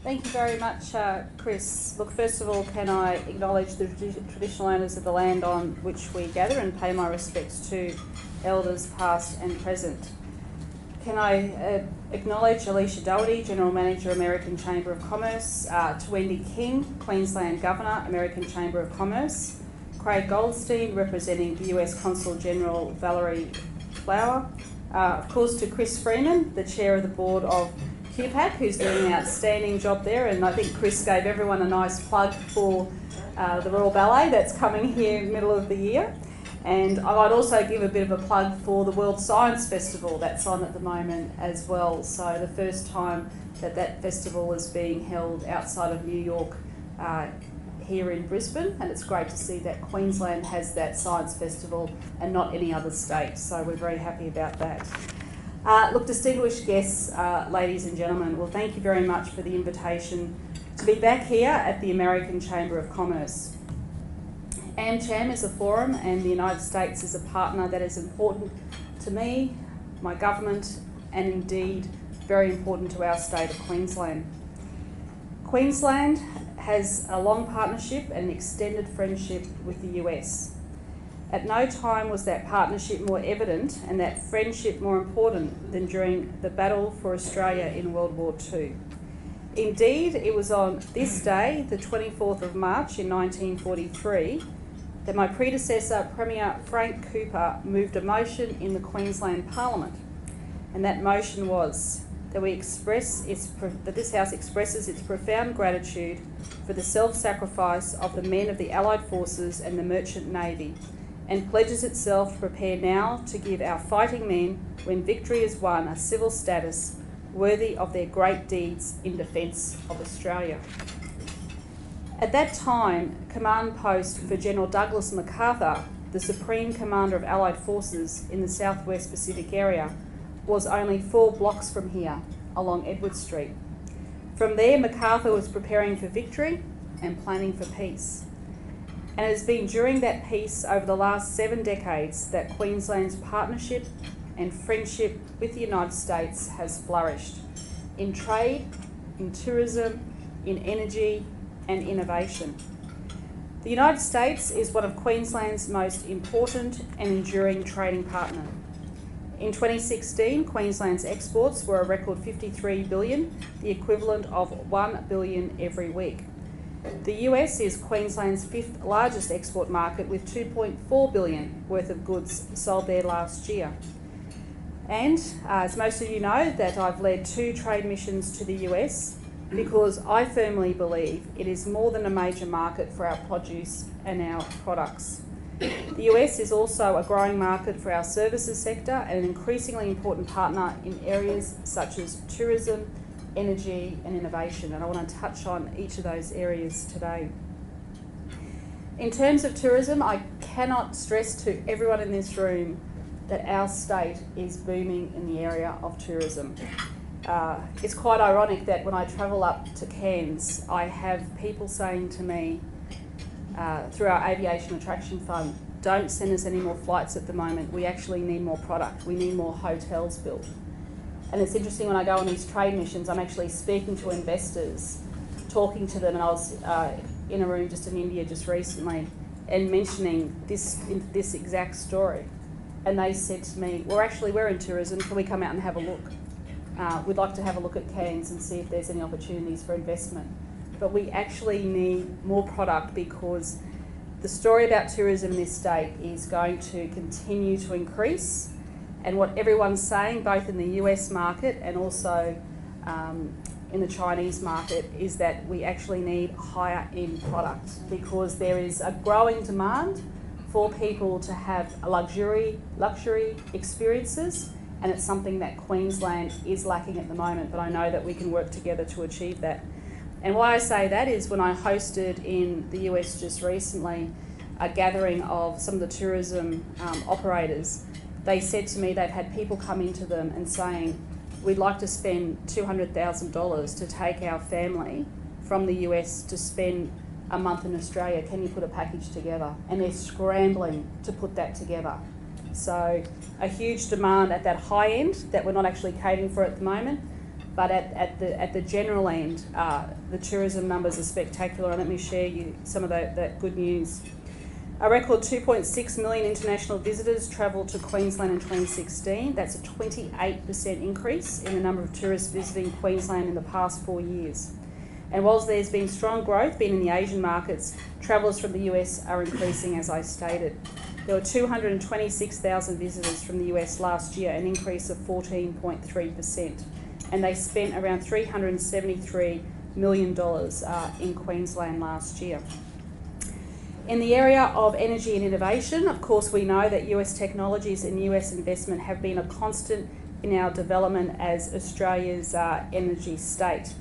Thank you very much, Chris. Look, first of all, can I acknowledge the traditional owners of the land on which we gather and pay my respects to elders past and present. Can I acknowledge Alicia Doherty, General Manager, American Chamber of Commerce, to Wendy King, Queensland Governor, American Chamber of Commerce, Craig Goldstein, representing the US Consul General Valerie Flower, of course to Chris Freeman, the Chair of the Board of QPAC, who's doing an outstanding job there, and I think Chris gave everyone a nice plug for the Royal Ballet that's coming here in the middle of the year. And I might also give a bit of a plug for the World Science Festival that's on at the moment as well. So the first time that festival is being held outside of New York here in Brisbane, and it's great to see that Queensland has that science festival and not any other state, so we're very happy about that. Look, distinguished guests, ladies and gentlemen, well, thank you very much for the invitation to be back here at the American Chamber of Commerce. AmCham is a forum, and the United States is a partner that is important to me, my government, and indeed very important to our state of Queensland. Queensland has a long partnership and an extended friendship with the US. At no time was that partnership more evident and that friendship more important than during the battle for Australia in World War II. Indeed, it was on this day, the 24th of March in 1943, that my predecessor, Premier Frank Cooper, moved a motion in the Queensland Parliament. And that motion was that this House expresses its profound gratitude for the self-sacrifice of the men of the Allied Forces and the Merchant Navy, and pledges itself to prepare now to give our fighting men, when victory is won, a civil status worthy of their great deeds in defence of Australia. At that time, command post for General Douglas MacArthur, the Supreme Commander of Allied Forces in the Southwest Pacific area, was only 4 blocks from here, along Edward Street. From there, MacArthur was preparing for victory and planning for peace. And it has been during that peace over the last 7 decades that Queensland's partnership and friendship with the United States has flourished in trade, in tourism, in energy and innovation. The United States is one of Queensland's most important and enduring trading partner. In 2016, Queensland's exports were a record 53 billion, the equivalent of 1 billion every week. The US is Queensland's 5th largest export market, with 2.4 billion worth of goods sold there last year. And as most of you know, that I've led 2 trade missions to the US because I firmly believe it is more than a major market for our produce and our products. The US is also a growing market for our services sector and an increasingly important partner in areas such as tourism, energy and innovation, and I want to touch on each of those areas today. In terms of tourism, I cannot stress to everyone in this room that our state is booming in the area of tourism. It's quite ironic that when I travel up to Cairns, I have people saying to me through our Aviation Attraction Fund, don't send us any more flights at the moment, we actually need more product, we need more hotels built. And it's interesting, when I go on these trade missions, I'm actually speaking to investors, talking to them, and I was in a room just in India just recently and mentioning this exact story. And they said to me, we're in tourism, can we come out and have a look? We'd like to have a look at Cairns and see if there's any opportunities for investment. But we actually need more product, because the story about tourism in this state is going to continue to increase. And what everyone's saying, both in the US market and also in the Chinese market, is that we actually need higher end product, because there is a growing demand for people to have luxury experiences, and it's something that Queensland is lacking at the moment, but I know that we can work together to achieve that. And why I say that is, when I hosted in the US just recently a gathering of some of the tourism operators, they said to me they've had people come into them and saying, we'd like to spend $200,000 to take our family from the US to spend a month in Australia. Can you put a package together? And they're scrambling to put that together. So a huge demand at that high end that we're not actually catering for at the moment, but at the general end, the tourism numbers are spectacular, and let me share you some of that good news. A record 2.6 million international visitors travelled to Queensland in 2016. That's a 28% increase in the number of tourists visiting Queensland in the past 4 years. And whilst there's been strong growth in the Asian markets, travellers from the US are increasing, as I stated. There were 226,000 visitors from the US last year, an increase of 14.3%. And they spent around $373 million in Queensland last year. In the area of energy and innovation, of course, we know that US technologies and US investment have been a constant in our development as Australia's energy state.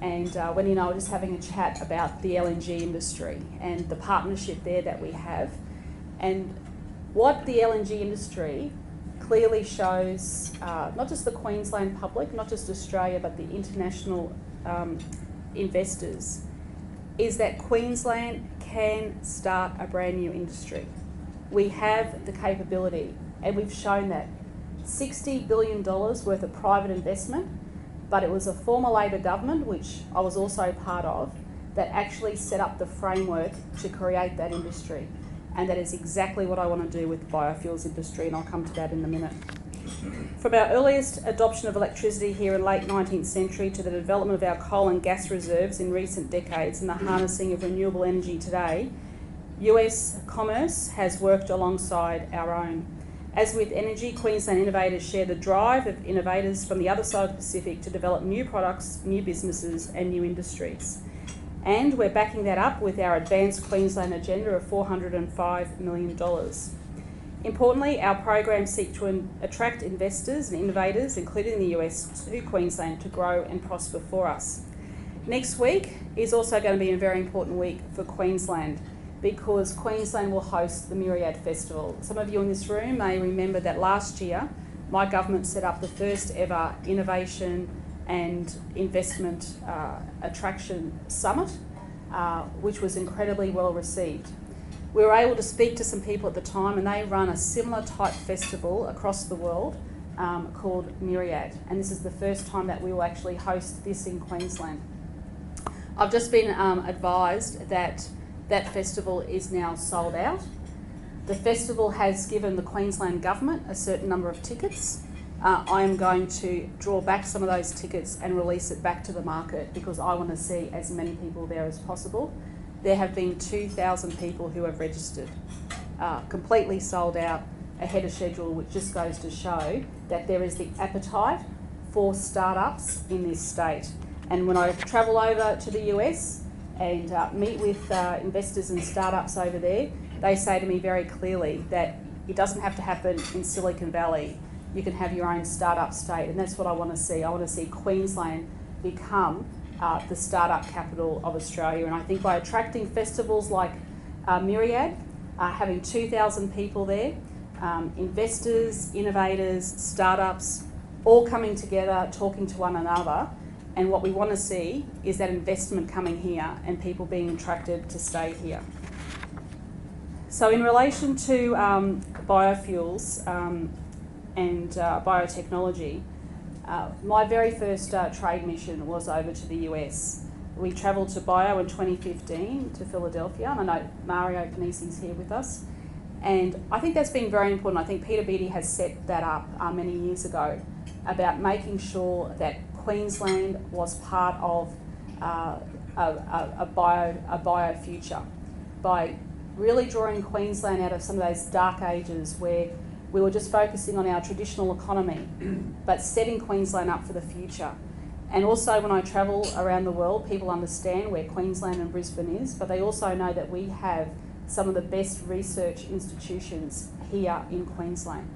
And when I was just having a chat about the LNG industry and the partnership there that we have, and what the LNG industry clearly shows, not just the Queensland public, not just Australia, but the international investors, is that Queensland can start a brand new industry. We have the capability, and we've shown that. $60 billion worth of private investment, but it was a former Labor government, which I was also part of, that actually set up the framework to create that industry. And that is exactly what I want to do with the biofuels industry, and I'll come to that in a minute. From our earliest adoption of electricity here in late 19th century to the development of our coal and gas reserves in recent decades and the harnessing of renewable energy today, US commerce has worked alongside our own. As with energy, Queensland innovators share the drive of innovators from the other side of the Pacific to develop new products, new businesses and new industries. And we're backing that up with our Advanced Queensland agenda of $405 million. Importantly, our programs seek to attract investors and innovators, including the US, to Queensland to grow and prosper for us. Next week is also going to be a very important week for Queensland because Queensland will host the Myriad Festival. Some of you in this room may remember that last year my government set up the first ever innovation and investment attraction summit, which was incredibly well received. We were able to speak to some people at the time, and they run a similar type festival across the world called Myriad, and this is the first time that we will actually host this in Queensland. I've just been advised that that festival is now sold out. The festival has given the Queensland Government a certain number of tickets. I am going to draw back some of those tickets and release it back to the market because I want to see as many people there as possible. There have been 2,000 people who have registered, completely sold out, ahead of schedule, which just goes to show that there is the appetite for startups in this state. And when I travel over to the US and meet with investors and startups over there, they say to me very clearly that it doesn't have to happen in Silicon Valley. You can have your own startup state, and that's what I want to see. I want to see Queensland become the startup capital of Australia, and I think by attracting festivals like Myriad, having 2,000 people there, investors, innovators, startups, all coming together, talking to one another, and what we want to see is that investment coming here and people being attracted to stay here. So in relation to biofuels and biotechnology, my very first trade mission was over to the US. We travelled to Bio in 2015 to Philadelphia, and I know Mario Panisi's here with us. And I think that's been very important. I think Peter Beattie has set that up many years ago about making sure that Queensland was part of a bio future by really drawing Queensland out of some of those dark ages where we were just focusing on our traditional economy, but setting Queensland up for the future. And also when I travel around the world, people understand where Queensland and Brisbane is, but they also know that we have some of the best research institutions here in Queensland.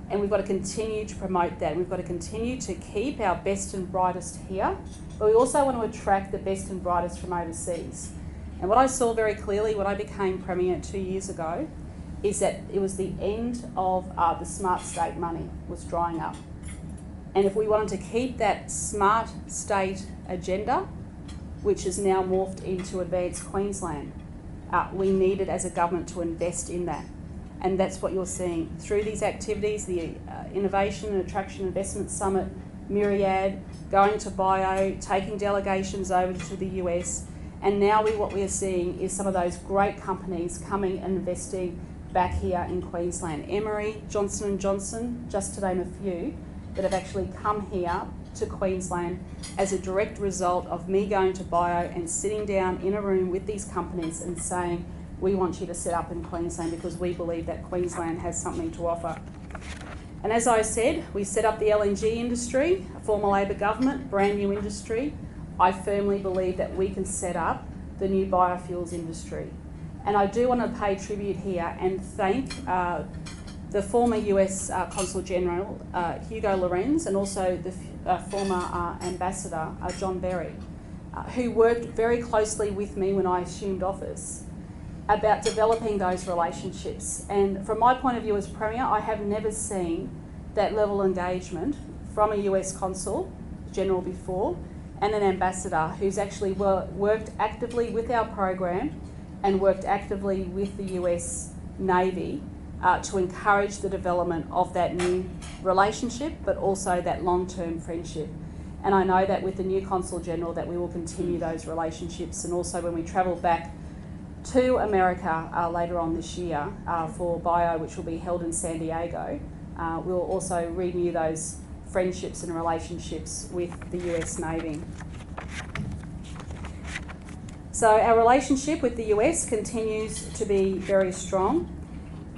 And we've got to continue to promote that. We've got to continue to keep our best and brightest here, but we also want to attract the best and brightest from overseas. And what I saw very clearly when I became Premier 2 years ago is that it was the end of the smart state money was drying up. And if we wanted to keep that smart state agenda, which has now morphed into Advanced Queensland, we needed as a government to invest in that. And that's what you're seeing through these activities, the Innovation and Attraction Investment Summit Myriad, going to bio, taking delegations over to the US, and now what we are seeing is some of those great companies coming and investing back here in Queensland. Emery, Johnson & Johnson, just to name a few, that have actually come here to Queensland as a direct result of me going to bio and sitting down in a room with these companies and saying, we want you to set up in Queensland because we believe that Queensland has something to offer. And as I said, we set up the LNG industry, a former Labor government, brand new industry. I firmly believe that we can set up the new biofuels industry. And I do want to pay tribute here and thank the former US Consul General, Hugo Lorenz, and also the former Ambassador, John Berry, who worked very closely with me when I assumed office about developing those relationships. And from my point of view as Premier, I have never seen that level of engagement from a US Consul General before and an Ambassador who's actually worked actively with our program and worked actively with the US Navy to encourage the development of that new relationship, but also that long-term friendship. And I know that with the new Consul General that we will continue those relationships, and also when we travel back to America later on this year for bio, which will be held in San Diego, we'll also renew those friendships and relationships with the US Navy. So our relationship with the US continues to be very strong.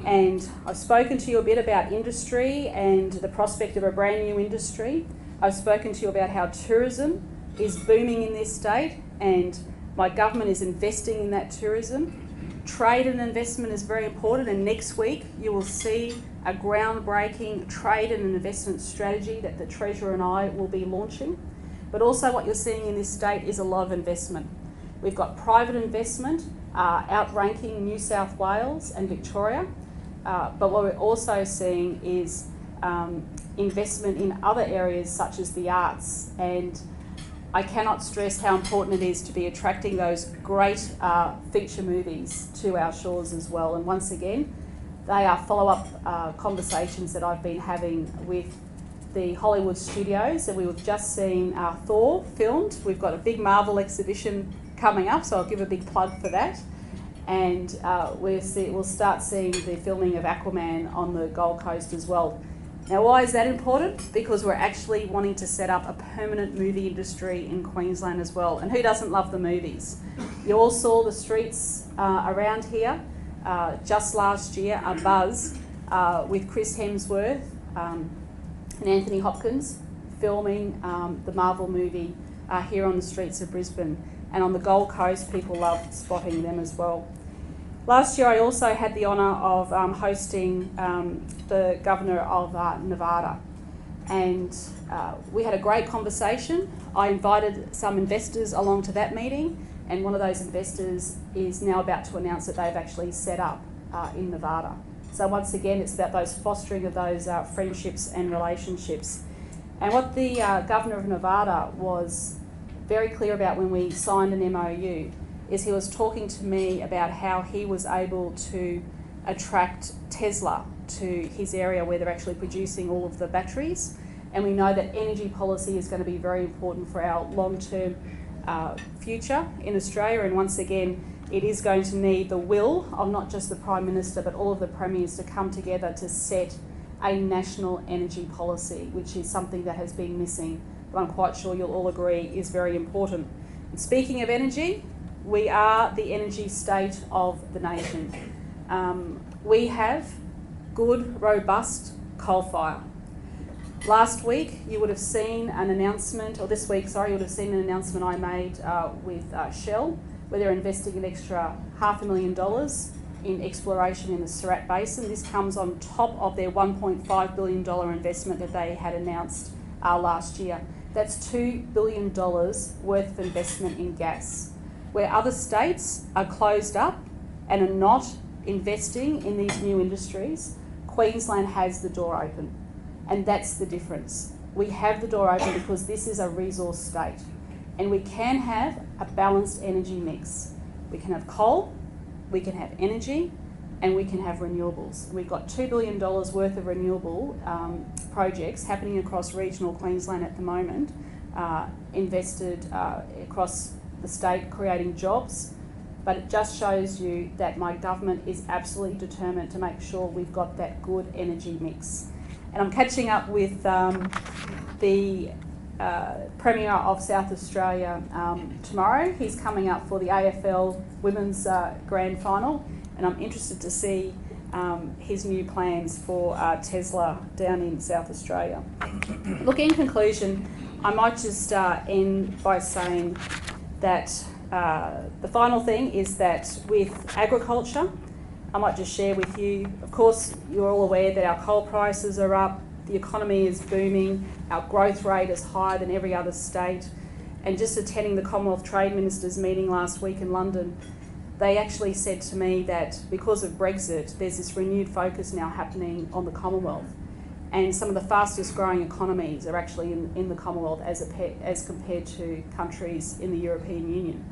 And I've spoken to you a bit about industry and the prospect of a brand new industry. I've spoken to you about how tourism is booming in this state and my government is investing in that tourism. Trade and investment is very important, and next week you will see a groundbreaking trade and investment strategy that the Treasurer and I will be launching. But also what you're seeing in this state is a lot of investment. We've got private investment outranking New South Wales and Victoria. But what we're also seeing is investment in other areas such as the arts, and I cannot stress how important it is to be attracting those great feature movies to our shores as well. And once again, they are follow-up conversations that I've been having with the Hollywood studios, and we've just seen Thor filmed. We've got a big Marvel exhibition coming up, so I'll give a big plug for that. And we'll start seeing the filming of Aquaman on the Gold Coast as well. Now, why is that important? Because we're actually wanting to set up a permanent movie industry in Queensland as well. And who doesn't love the movies? You all saw the streets around here just last year, a buzz with Chris Hemsworth and Anthony Hopkins filming the Marvel movie here on the streets of Brisbane. And on the Gold Coast, people loved spotting them as well. Last year, I also had the honour of hosting the Governor of Nevada. And we had a great conversation. I invited some investors along to that meeting, and one of those investors is now about to announce that they've actually set up in Nevada. So once again, it's about those fostering of those friendships and relationships. And what the Governor of Nevada was very clear about when we signed an MOU is he was talking to me about how he was able to attract Tesla to his area where they're actually producing all of the batteries. And we know that energy policy is going to be very important for our long-term future in Australia. And once again, it is going to need the will of not just the Prime Minister, but all of the premiers to come together to set a national energy policy, which is something that has been missing, but I'm quite sure you'll all agree is very important. And speaking of energy, we are the energy state of the nation. We have good, robust coal fire. Last week, you would have seen an announcement, or this week, sorry, you would have seen an announcement I made with Shell, where they're investing an extra $500,000 in exploration in the Surat Basin. This comes on top of their $1.5 billion investment that they had announced last year. That's $2 billion worth of investment in gas. Where other states are closed up and are not investing in these new industries, Queensland has the door open. And that's the difference. We have the door open because this is a resource state. And we can have a balanced energy mix. We can have coal, we can have energy, and we can have renewables. We've got $2 billion worth of renewable projects happening across regional Queensland at the moment, invested across the state, creating jobs. But it just shows you that my government is absolutely determined to make sure we've got that good energy mix. And I'm catching up with the Premier of South Australia tomorrow. He's coming up for the AFL Women's Grand Final, and I'm interested to see his new plans for Tesla down in South Australia. Look, in conclusion, I might just end by saying that the final thing is that with agriculture, I might just share with you, of course, you're all aware that our coal prices are up, the economy is booming, our growth rate is higher than every other state, and just attending the Commonwealth Trade Ministers meeting last week in London, they actually said to me that because of Brexit, there's this renewed focus now happening on the Commonwealth, and some of the fastest growing economies are actually in the Commonwealth as compared to countries in the European Union.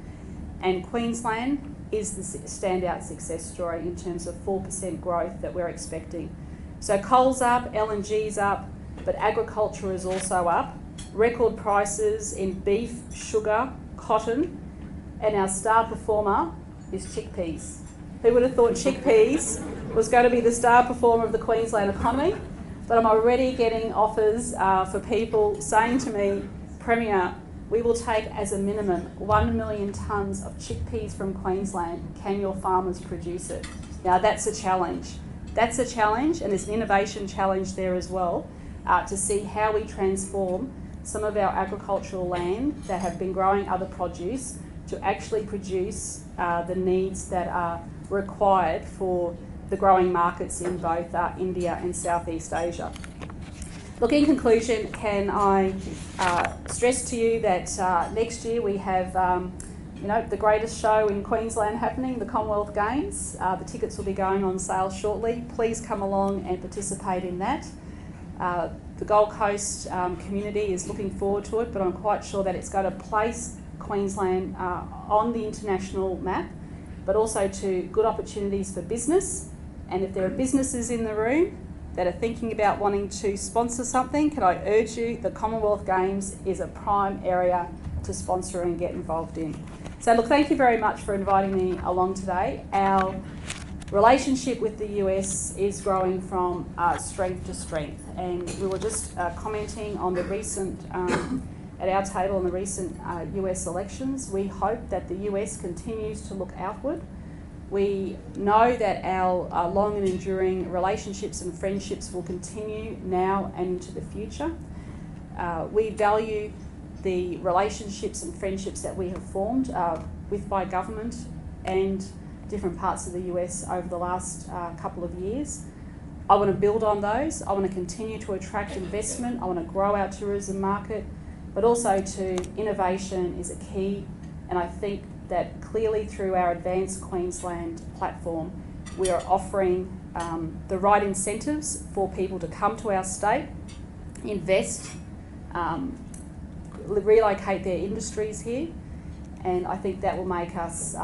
And Queensland is the standout success story in terms of 4% growth that we're expecting. So coal's up, LNG's up, but agriculture is also up. Record prices in beef, sugar, cotton, and our star performer is chickpeas. Who would have thought chickpeas was going to be the star performer of the Queensland economy? But I'm already getting offers for people saying to me, Premier, we will take as a minimum 1 million tonnes of chickpeas from Queensland. Can your farmers produce it? Now that's a challenge. That's a challenge, and there's an innovation challenge there as well, to see how we transform some of our agricultural land that have been growing other produce to actually produce the needs that are required for the growing markets in both India and Southeast Asia. Look, in conclusion, can I stress to you that next year we have the greatest show in Queensland happening, the Commonwealth Games. The tickets will be going on sale shortly. Please come along and participate in that. The Gold Coast community is looking forward to it, but I'm quite sure that it's going to place Queensland on the international map, but also to good opportunities for business. And if there are businesses in the room that are thinking about wanting to sponsor something, can I urge you, the Commonwealth Games is a prime area to sponsor and get involved in. So look, thank you very much for inviting me along today. Our relationship with the US is growing from strength to strength, and we were just commenting on the recent, at our table on the recent US elections. We hope that the US continues to look outward. We know that our long and enduring relationships and friendships will continue now and into the future. We value the relationships and friendships that we have formed with my government and different parts of the US over the last couple of years. I want to build on those. I want to continue to attract investment. I want to grow our tourism market, but also to innovation is a key. And I think that clearly through our Advanced Queensland platform, we are offering the right incentives for people to come to our state, invest, relocate their industries here, and I think that will make us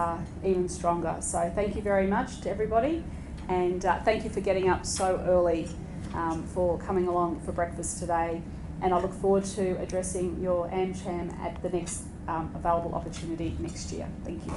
even stronger. So thank you very much to everybody, and thank you for getting up so early for coming along for breakfast today, and I look forward to addressing your AmCham at the next available opportunity next year. Thank you.